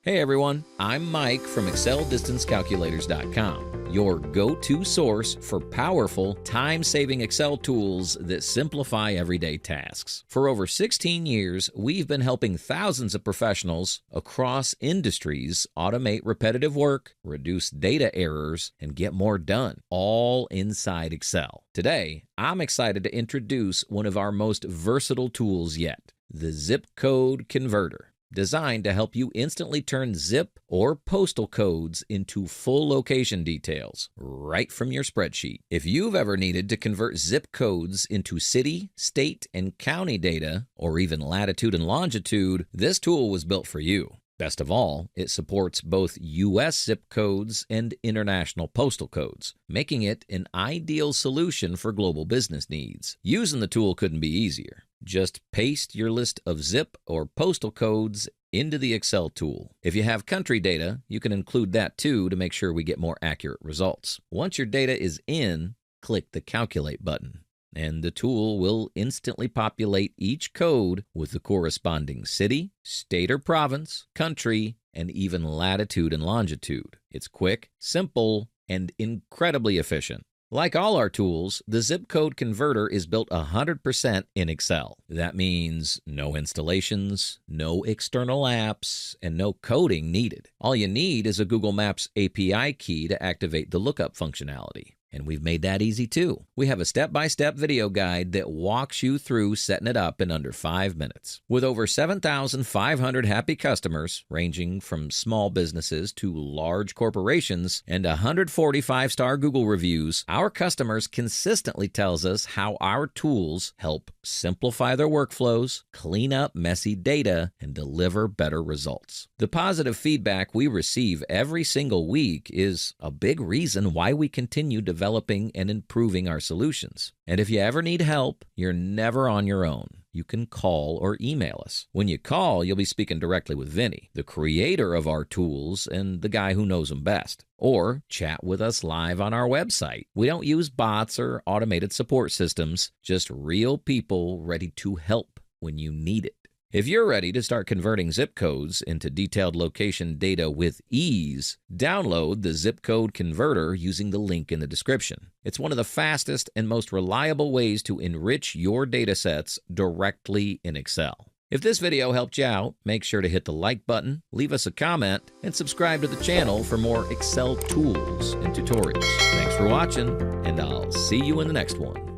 Hey everyone, I'm Mike from ExcelDistanceCalculators.com, your go-to source for powerful, time-saving Excel tools that simplify everyday tasks. For over 16 years, we've been helping thousands of professionals across industries automate repetitive work, reduce data errors, and get more done, all inside Excel. Today, I'm excited to introduce one of our most versatile tools yet, the zip code converter. Designed to help you instantly turn zip or postal codes into full location details right from your spreadsheet. If you've ever needed to convert zip codes into city, state, and county data, or even latitude and longitude, this tool was built for you. Best of all, it supports both U.S. zip codes and international postal codes, making it an ideal solution for global business needs. Using the tool couldn't be easier. Just paste your list of zip or postal codes into the Excel tool. If you have country data, you can include that too to make sure we get more accurate results. Once your data is in, click the Calculate button, and the tool will instantly populate each code with the corresponding city, state or province, country, and even latitude and longitude. It's quick, simple, and incredibly efficient. Like all our tools, the zip code converter is built 100% in Excel. That means no installations, no external apps, and no coding needed. All you need is a Google Maps API key to activate the Lookup functionality. And we've made that easy too. We have a step-by-step video guide that walks you through setting it up in under 5 minutes. With over 7,500 happy customers, ranging from small businesses to large corporations, and 140 five-star Google reviews, our customers consistently tells us how our tools help simplify their workflows, clean up messy data, and deliver better results. The positive feedback we receive every single week is a big reason why we continue developing and improving our solutions. And if you ever need help, you're never on your own. You can call or email us. When you call, you'll be speaking directly with Vinny, the creator of our tools and the guy who knows them best. Or chat with us live on our website. We don't use bots or automated support systems, just real people ready to help when you need it. If you're ready to start converting zip codes into detailed location data with ease, download the zip code converter using the link in the description. It's one of the fastest and most reliable ways to enrich your data sets directly in Excel. If this video helped you out, make sure to hit the like button, leave us a comment, and subscribe to the channel for more Excel tools and tutorials. Thanks for watching, and I'll see you in the next one.